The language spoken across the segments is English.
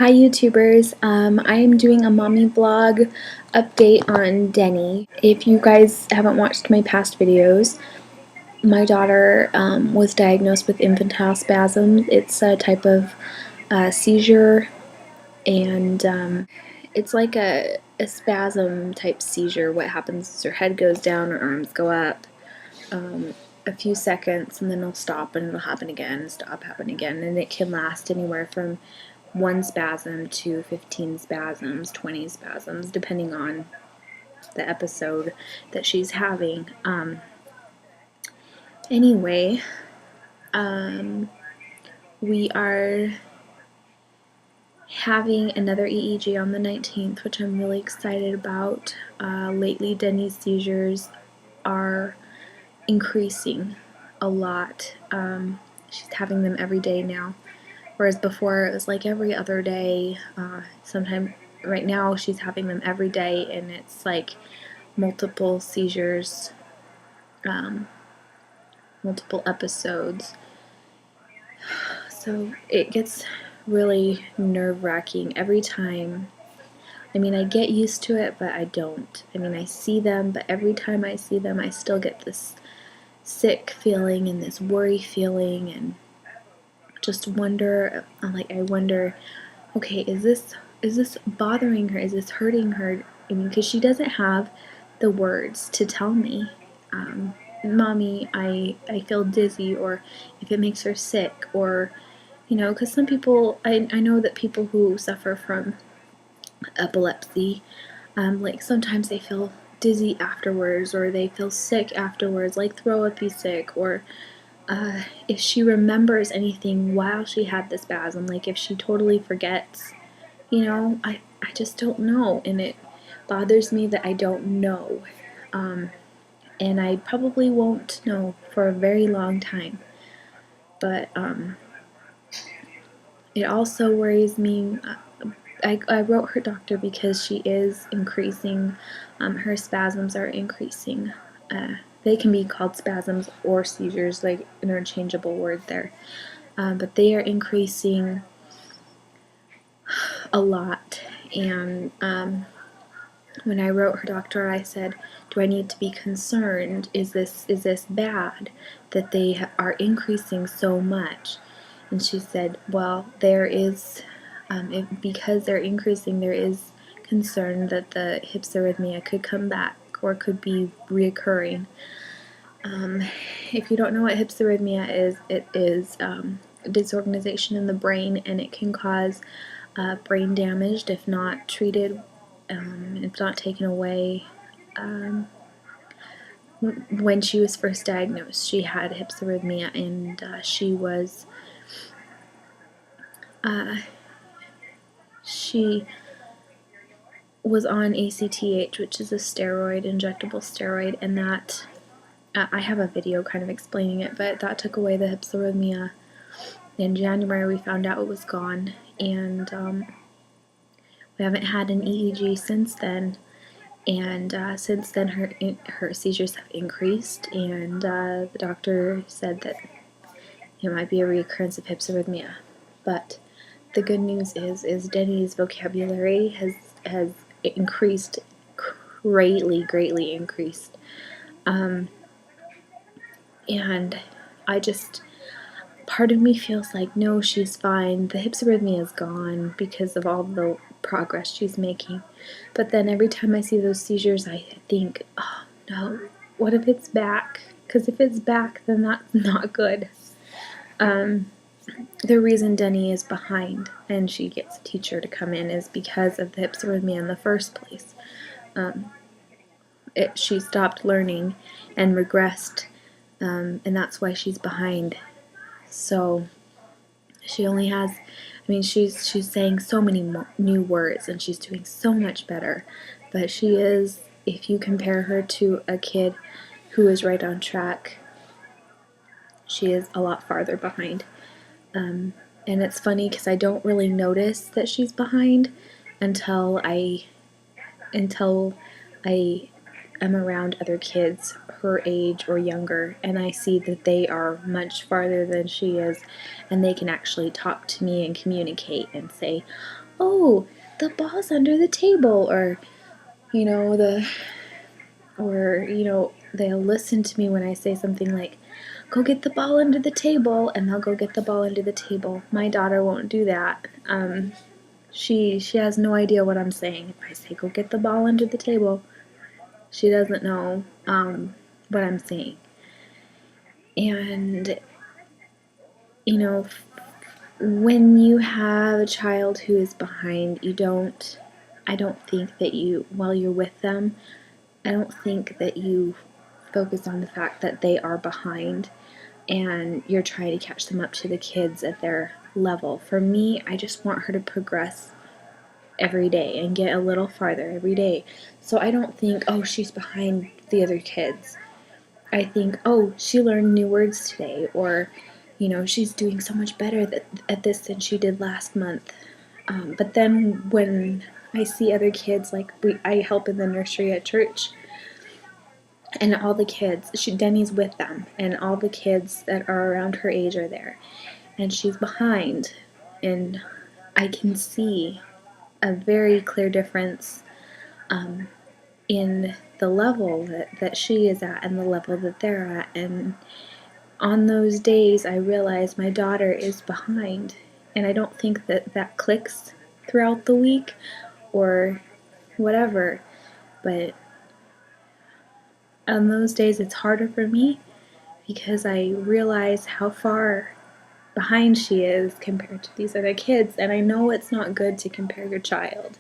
Hi YouTubers, I am doing a mommy vlog update on Denny. If you guys haven't watched my past videos, my daughter was diagnosed with infantile spasms. It's a type of seizure, and it's like a spasm type seizure. What happens is her head goes down, her arms go up a few seconds, and then it'll stop and it'll happen again, stop, happen again, and it can last anywhere from 1 spasm to 15 spasms, 20 spasms, depending on the episode that she's having. Anyway, we are having another EEG on the 19th, which I'm really excited about. Lately, Denny's seizures are increasing a lot. She's having them every day now. Whereas before it was like every other day. Sometime right now she's having them every day, and it's like multiple seizures, multiple episodes. So it gets really nerve-wracking every time. I mean, I get used to it, but I don't. I mean, I see them, but every time I see them I still get this sick feeling and this worry feeling, and just wonder, I wonder, okay, is this bothering her? Is this hurting her? I mean, because she doesn't have the words to tell me, Mommy, I feel dizzy, or if it makes her sick, or, because some people, I know that people who suffer from epilepsy, like sometimes they feel dizzy afterwards, or they feel sick afterwards, like throw up sick, or if she remembers anything while she had the spasm, like if she totally forgets, I just don't know, and it bothers me that I don't know, and I probably won't know for a very long time, but it also worries me. I wrote her doctor because she is increasing, her spasms are increasing. They can be called spasms or seizures, like interchangeable word there. But they are increasing a lot. And when I wrote her doctor, I said, do I need to be concerned? Is this bad that they are increasing so much? And she said, well, there is, because they're increasing, there is concern that the hypsarrhythmia could come back or could be reoccurring. If you don't know what hypsarrhythmia is, it is disorganization in the brain, and it can cause brain damage if not treated, if not taken away. When she was first diagnosed, she had hypsarrhythmia, and she was on ACTH, which is a steroid, injectable steroid, and that, I have a video kind of explaining it, but that took away the hypsarrhythmia. In January we found out it was gone, and we haven't had an EEG since then, and since then her seizures have increased, and the doctor said that it might be a reoccurrence of hypsarrhythmia. But the good news is Denny's vocabulary has increased greatly increased, and I just, part of me feels like, no, she's fine, the hypsarrhythmia is gone because of all the progress she's making. But then every time I see those seizures, I think, oh no, what if it's back? Because if it's back, then that's not good. The reason Denny is behind and she gets a teacher to come in is because of the hypsarrhythmia in the first place. She stopped learning and regressed, and that's why she's behind. So she only has, I mean, she's saying so many new words, and she's doing so much better, but she is, if you compare her to a kid who is right on track, she is a lot farther behind. And it's funny because I don't really notice that she's behind until I am around other kids her age or younger, and I see that they are much farther than she is, and they can actually talk to me and communicate and say, oh, the ball's under the table, or, you know, they'll listen to me when I say something like, go get the ball under the table, and they'll go get the ball under the table. My daughter won't do that. She has no idea what I'm saying. If I say, go get the ball under the table, she doesn't know what I'm saying. And, you know, when you have a child who is behind, I don't think that while you're with them, I don't think that you focus on the fact that they are behind and you're trying to catch them up to the kids at their level. For me, I just want her to progress every day and get a little farther every day. So I don't think, oh, she's behind the other kids. I think, oh, she learned new words today, or, you know, she's doing so much better at this than she did last month. But then when I see other kids, like I help in the nursery at church, and all the kids, Denny's with them, and all the kids that are around her age are there, and she's behind, and I can see a very clear difference in the level that she is at and the level that they're at. And on those days, I realize my daughter is behind, and I don't think that clicks throughout the week or whatever, but on those days it's harder for me because I realize how far behind she is compared to these other kids. And I know it's not good to compare your child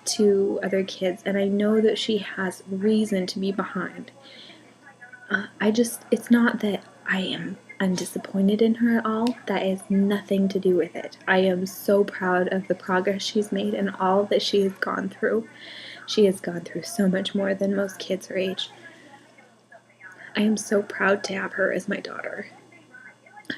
to other kids, and I know that she has reason to be behind. It's not that I'm disappointed in her at all. That has nothing to do with it. I am so proud of the progress she's made and all that she has gone through. She has gone through so much more than most kids her age. I am so proud to have her as my daughter.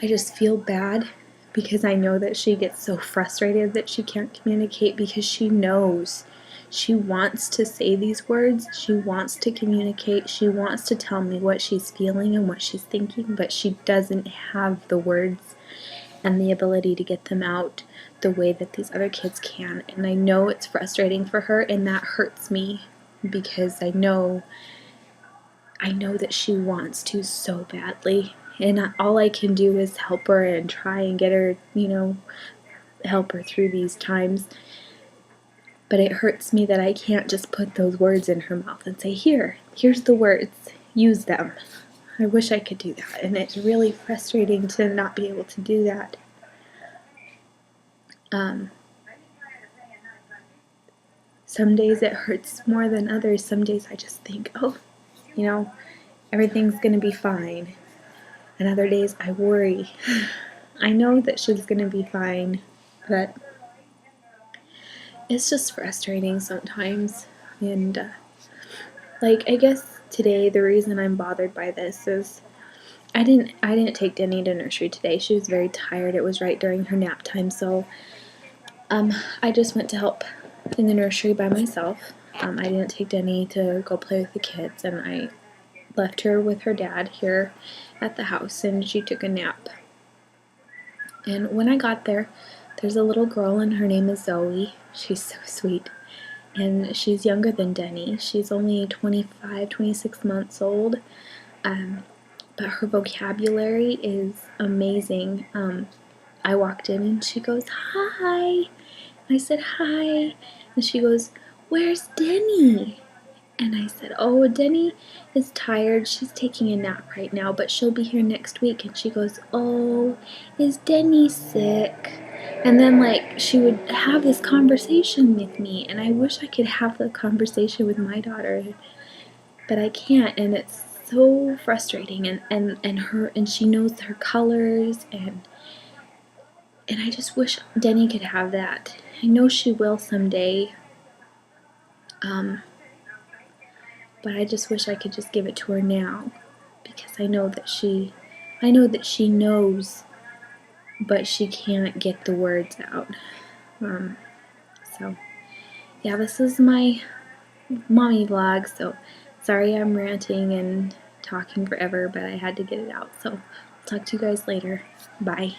I just feel bad because I know that she gets so frustrated that she can't communicate, because she knows she wants to say these words, she wants to communicate, she wants to tell me what she's feeling and what she's thinking, but she doesn't have the words and the ability to get them out the way that these other kids can. And I know it's frustrating for her, and that hurts me because I know that she wants to so badly, and all I can do is help her and try and get her, help her through these times. But it hurts me that I can't just put those words in her mouth and say, here's the words, use them. I wish I could do that, and it's really frustrating to not be able to do that. Some days it hurts more than others. Some days I just think, everything's going to be fine. And other days I worry. I know that she's going to be fine, but it's just frustrating sometimes. And I guess today the reason I'm bothered by this is I didn't take Denny to nursery today. She was very tired. It was right during her nap time, so I just went to help in the nursery by myself. I didn't take Denny to go play with the kids, and I left her with her dad here at the house, and she took a nap. And when I got there, there's a little girl, and her name is Zoe. She's so sweet, and she's younger than Denny. She's only 25, 26 months old, but her vocabulary is amazing. I walked in and she goes, "Hi." I said, "Hi." And she goes, "Where's Denny?" And I said, "Oh, Denny is tired. She's taking a nap right now, but she'll be here next week." And she goes, "Oh, is Denny sick?" And then, she would have this conversation with me, and I wish I could have the conversation with my daughter, but I can't, and it's so frustrating. And she knows her colors, and I just wish Denny could have that. I know she will someday. But I just wish I could just give it to her now, because I know that she knows, but she can't get the words out. So yeah, this is my mommy vlog, so sorry I'm ranting and talking forever, but I had to get it out. So I'll talk to you guys later. Bye.